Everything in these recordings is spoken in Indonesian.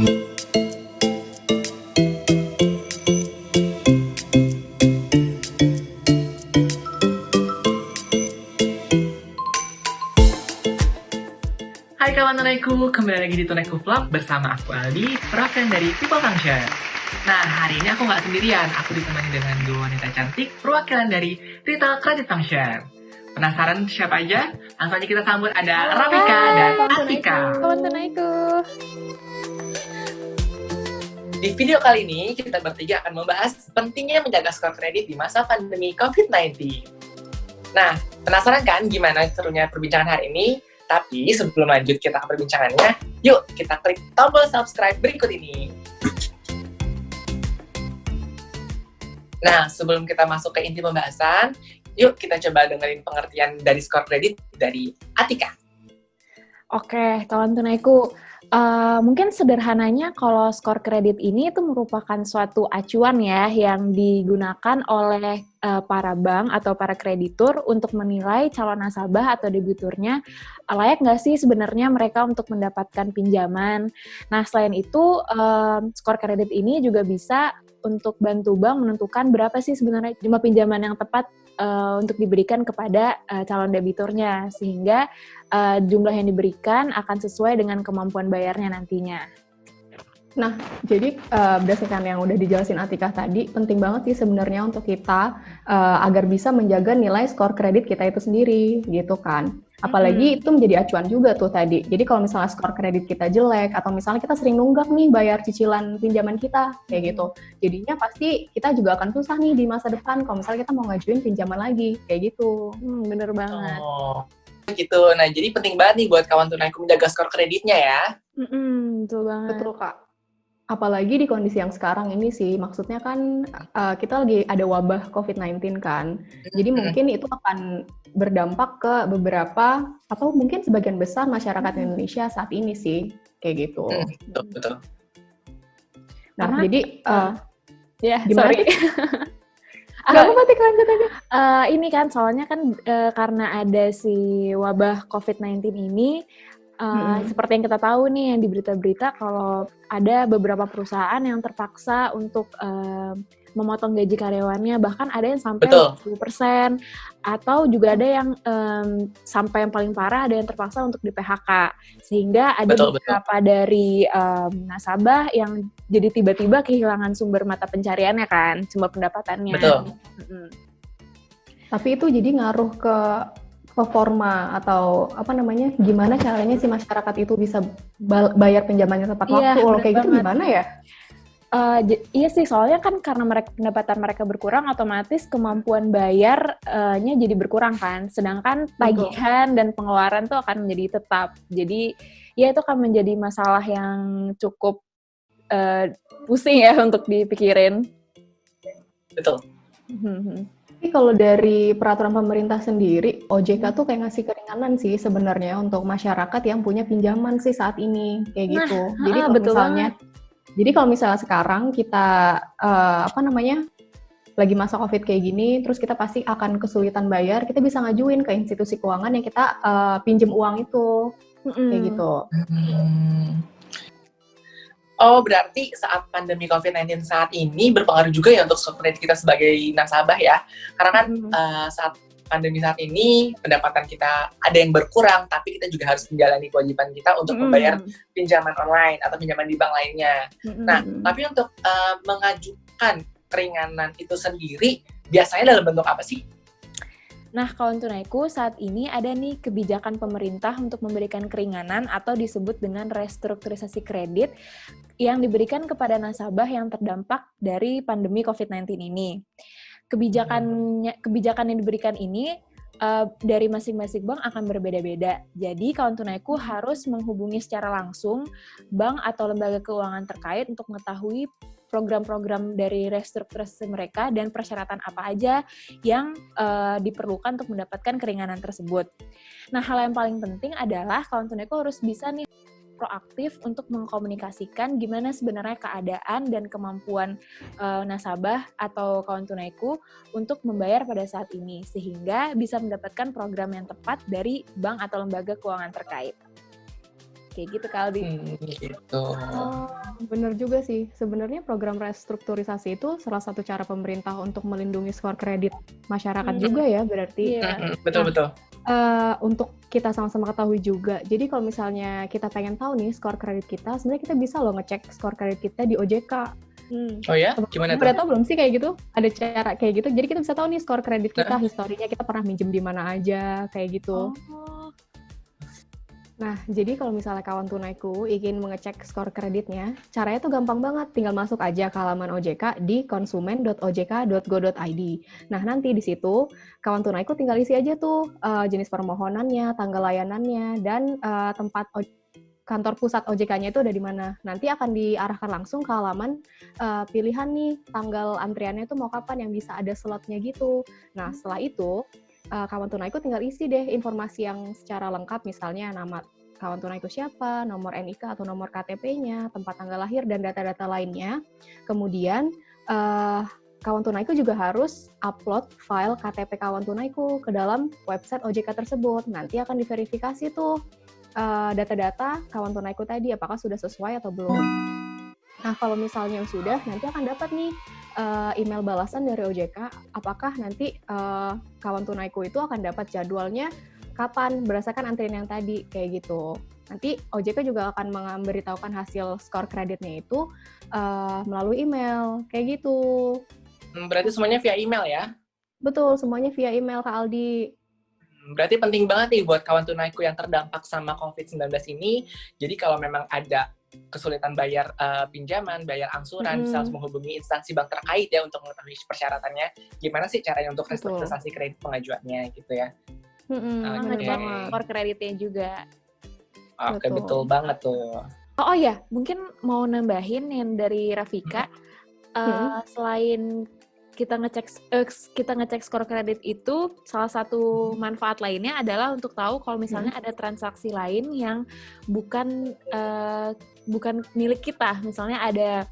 Hai kawan Tunaiku, kembali lagi di Tunaiku Vlog bersama aku Aldi, perwakilan dari People Function. Nah, hari ini aku nggak sendirian, aku ditemani dengan dua wanita cantik, perwakilan dari Retail Credit Function. Penasaran siapa aja? Langsung aja kita sambut ada Rafika dan Atika. Kawan Tunaiku. Di video kali ini, kita bertiga akan membahas pentingnya menjaga skor kredit di masa pandemi COVID-19. Nah, penasaran kan gimana serunya perbincangan hari ini? Tapi sebelum lanjut kita ke perbincangannya, yuk kita klik tombol subscribe berikut ini. Nah, sebelum kita masuk ke inti pembahasan, yuk kita coba dengerin pengertian dari skor kredit dari Atika. Oke, kawan Tunaiku. Mungkin sederhananya kalau skor kredit ini itu merupakan suatu acuan ya yang digunakan oleh para bank atau para kreditur untuk menilai calon nasabah atau debiturnya layak nggak sih sebenarnya mereka untuk mendapatkan pinjaman. Nah, selain itu skor kredit ini juga bisa untuk bantu bank menentukan berapa sih sebenarnya jumlah pinjaman yang tepat untuk diberikan kepada calon debiturnya, sehingga jumlah yang diberikan akan sesuai dengan kemampuan bayarnya nantinya. Nah, jadi berdasarkan yang udah dijelasin Atika tadi, penting banget sih sebenarnya untuk kita agar bisa menjaga nilai skor kredit kita itu sendiri, gitu kan. Apalagi itu menjadi acuan juga tuh tadi. Jadi kalau misalnya skor kredit kita jelek, atau misalnya kita sering nunggak nih bayar cicilan pinjaman kita, kayak gitu. Jadinya pasti kita juga akan susah nih di masa depan kalau misalnya kita mau ngajuin pinjaman lagi, kayak gitu. Bener banget. Oh, gitu. Nah, jadi penting banget nih buat kawan Tunaiku menjaga skor kreditnya ya. Betul banget. Betul, Kak. Apalagi di kondisi yang sekarang ini sih, maksudnya kan kita lagi ada wabah COVID-19 kan. Jadi mungkin itu akan berdampak ke beberapa, atau mungkin sebagian besar masyarakat Indonesia saat ini sih, kayak gitu. Betul. Nah, Karena, jadi ya, gimana? sorry. Gak apa-apa, Tik, lanjut aja. Ini kan, soalnya kan karena ada si wabah COVID-19 ini, seperti yang kita tahu nih yang di berita-berita kalau ada beberapa perusahaan yang terpaksa untuk memotong gaji karyawannya, bahkan ada yang sampai 10%, atau juga ada yang sampai yang paling parah ada yang terpaksa untuk di PHK, sehingga ada beberapa dari nasabah yang jadi tiba-tiba kehilangan sumber mata pencariannya kan, sumber pendapatannya. Betul. Tapi itu jadi ngaruh ke performa atau apa namanya, gimana caranya si masyarakat itu bisa bayar pinjamannya tepat waktu. Kalau kayak gitu gimana ya? Iya sih, soalnya kan karena pendapatan mereka berkurang, otomatis kemampuan bayarnya jadi berkurang kan. Sedangkan tagihan dan pengeluaran tuh akan menjadi tetap. Jadi ya itu akan menjadi masalah yang cukup pusing ya untuk dipikirin. Betul. Tapi kalau dari peraturan pemerintah sendiri, OJK tuh kayak ngasih keringanan sih sebenarnya untuk masyarakat yang punya pinjaman sih saat ini, kayak gitu. Jadi kalau misalnya sekarang kita lagi masa COVID kayak gini, terus kita pasti akan kesulitan bayar, kita bisa ngajuin ke institusi keuangan yang kita pinjem uang itu, kayak gitu. Oh, berarti saat pandemi COVID-19 saat ini berpengaruh juga ya untuk skor kredit kita sebagai nasabah ya. Karena kan saat pandemi saat ini pendapatan kita ada yang berkurang, tapi kita juga harus menjalani kewajiban kita untuk membayar pinjaman online atau pinjaman di bank lainnya. Nah, tapi untuk mengajukan keringanan itu sendiri, biasanya dalam bentuk apa sih? Nah, kawan Tunaiku, saat ini ada nih kebijakan pemerintah untuk memberikan keringanan atau disebut dengan restrukturisasi kredit yang diberikan kepada nasabah yang terdampak dari pandemi COVID-19 ini. Kebijakan yang diberikan ini dari masing-masing bank akan berbeda-beda. Jadi, kawan Tunaiku harus menghubungi secara langsung bank atau lembaga keuangan terkait untuk mengetahui program-program dari restrukturisasi mereka dan persyaratan apa aja yang diperlukan untuk mendapatkan keringanan tersebut. Nah, hal yang paling penting adalah kawan Tunaiku harus bisa nih proaktif untuk mengkomunikasikan gimana sebenarnya keadaan dan kemampuan nasabah atau kawan tunaiku untuk membayar pada saat ini, sehingga bisa mendapatkan program yang tepat dari bank atau lembaga keuangan terkait. Kayak gitu, Kaldi. Gitu. Bener juga sih. Sebenarnya program restrukturisasi itu salah satu cara pemerintah untuk melindungi skor kredit masyarakat juga ya berarti. Iya. Betul-betul. Untuk kita sama-sama ketahui juga. Jadi kalau misalnya kita pengen tahu nih skor kredit kita, sebenarnya kita bisa loh ngecek skor kredit kita di OJK. Oh ya? Gimana tuh? Udah tahu belum sih kayak gitu? Ada cara kayak gitu. Jadi kita bisa tahu nih skor kredit kita, historinya kita pernah minjem di mana aja, kayak gitu. Nah, jadi kalau misalnya kawan tunaiku ingin mengecek skor kreditnya, caranya tuh gampang banget. Tinggal masuk aja ke halaman OJK di konsumen.ojk.go.id. Nah, nanti di situ kawan tunaiku tinggal isi aja tuh jenis permohonannya, tanggal layanannya, dan tempat kantor pusat OJK-nya itu ada di mana. Nanti akan diarahkan langsung ke halaman pilihan nih, tanggal antriannya itu mau kapan yang bisa ada slotnya gitu. Nah, setelah itu kawan tunaiku tinggal isi deh informasi yang secara lengkap, misalnya nama kawan tunaiku siapa, nomor NIK atau nomor KTP-nya, tempat tanggal lahir, dan data-data lainnya. Kemudian, kawan tunaiku juga harus upload file KTP kawan tunaiku ke dalam website OJK tersebut. Nanti akan diverifikasi tuh data-data kawan tunaiku tadi, apakah sudah sesuai atau belum. Nah, kalau misalnya sudah, nanti akan dapat nih email balasan dari OJK, apakah nanti kawan tunaiku itu akan dapat jadwalnya kapan, berdasarkan antrian yang tadi, kayak gitu. Nanti OJK juga akan memberitahukan hasil skor kreditnya itu melalui email, kayak gitu. Berarti semuanya via email ya? Betul, semuanya via email, Kak Aldi. Berarti penting banget nih buat kawan tunaiku yang terdampak sama COVID-19 ini. Jadi kalau memang ada kesulitan bayar pinjaman, bayar angsuran, bisa langsung menghubungi instansi bank terkait ya untuk mengetahui persyaratannya. Gimana sih caranya untuk restrukturisasi kredit pengajuannya gitu ya? Ngecek skor kreditnya juga. Oke, betul banget tuh. Oh ya, mungkin mau nambahin yang dari Rafika. Selain kita ngecek skor kredit itu, salah satu manfaat lainnya adalah untuk tahu kalau misalnya ada transaksi lain yang bukan milik kita. Misalnya ada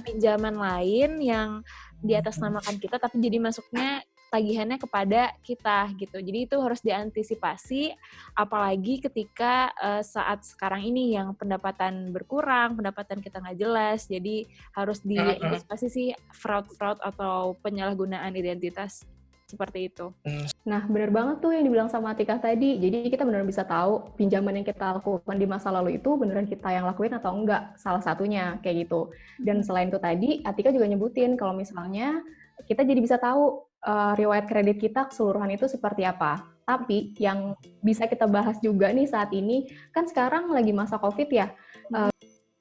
pinjaman lain yang diatasnamakan kita tapi jadi masuknya tagihannya kepada kita gitu. Jadi itu harus diantisipasi, apalagi ketika saat sekarang ini yang pendapatan berkurang, pendapatan kita nggak jelas, jadi harus diantisipasi sih fraud atau penyalahgunaan identitas seperti itu. Nah, benar banget tuh yang dibilang sama Atika tadi. Jadi kita benar bisa tahu pinjaman yang kita lakukan di masa lalu itu beneran kita yang lakuin atau enggak, salah satunya kayak gitu. Dan selain itu tadi, Atika juga nyebutin kalau misalnya kita jadi bisa tahu riwayat kredit kita keseluruhan itu seperti apa. Tapi yang bisa kita bahas juga nih saat ini, kan sekarang lagi masa COVID ya.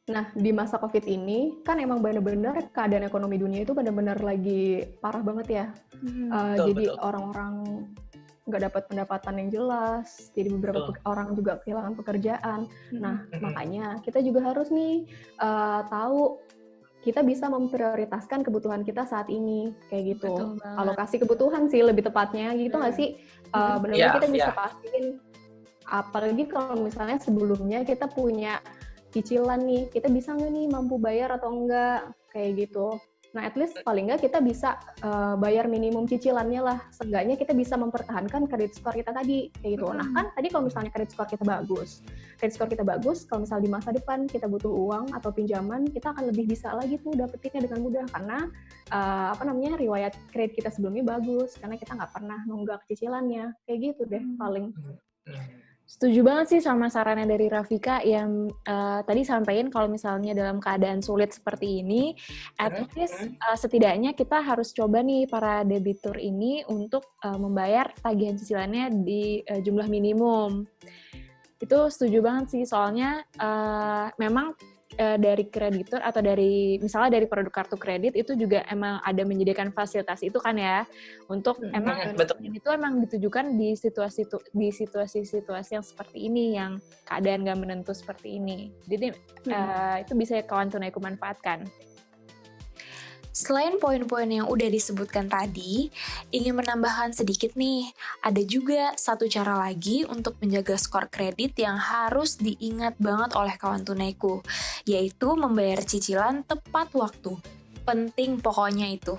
Nah, di masa COVID ini, kan emang benar-benar keadaan ekonomi dunia itu benar-benar lagi parah banget ya. Jadi orang-orang nggak dapat pendapatan yang jelas, jadi beberapa orang juga kehilangan pekerjaan. Nah, makanya kita juga harus nih tahu kita bisa memprioritaskan kebutuhan kita saat ini, kayak gitu. Alokasi kebutuhan sih lebih tepatnya, gitu nggak sih? Benar-benar kita bisa pastiin, apalagi kalau misalnya sebelumnya kita punya cicilan nih, kita bisa nggak nih mampu bayar atau enggak, kayak gitu. Nah, at least paling nggak kita bisa bayar minimum cicilannya lah. Seenggaknya kita bisa mempertahankan kredit skor kita tadi, kayak gitu. Nah, kan tadi kalau misalnya kredit skor kita bagus, kalau misalnya di masa depan kita butuh uang atau pinjaman, kita akan lebih bisa lagi tuh dapetinnya dengan mudah karena riwayat kredit kita sebelumnya bagus, karena kita nggak pernah nunggak cicilannya, kayak gitu deh paling. Setuju banget sih sama sarannya dari Rafika yang tadi sampaikan kalau misalnya dalam keadaan sulit seperti ini, at least setidaknya kita harus coba nih para debitur ini untuk membayar tagihan cicilannya di jumlah minimum. Itu setuju banget sih, soalnya memang dari kreditur atau misalnya dari produk kartu kredit itu juga emang ada menyediakan fasilitas itu kan ya, untuk emang itu emang ditujukan di situasi yang seperti ini, yang keadaan nggak menentu seperti ini. Jadi itu bisa kawan tunaiku manfaatkan. Selain poin-poin yang udah disebutkan tadi, ingin menambahkan sedikit nih, ada juga satu cara lagi untuk menjaga skor kredit yang harus diingat banget oleh kawan tunaiku, yaitu membayar cicilan tepat waktu. Penting pokoknya itu.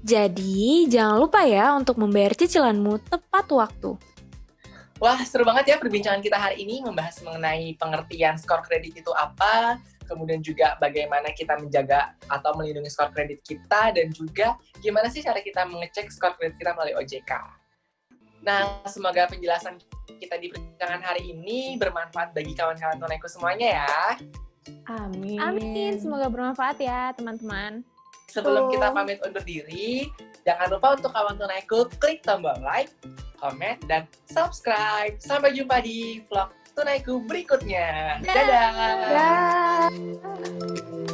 Jadi, jangan lupa ya untuk membayar cicilanmu tepat waktu. Wah, seru banget ya perbincangan kita hari ini membahas mengenai pengertian skor kredit itu apa, kemudian juga bagaimana kita menjaga atau melindungi skor kredit kita, dan juga gimana sih cara kita mengecek skor kredit kita melalui OJK. Nah, semoga penjelasan kita di perbincangan hari ini bermanfaat bagi kawan-kawan tunaiku semuanya ya. Amin. Amin, semoga bermanfaat ya teman-teman. Sebelum kita pamit undur diri, jangan lupa untuk kawan tunaiku klik tombol like, komen, dan subscribe. Sampai jumpa di vlog tunaiku berikutnya. Dadah! Dah.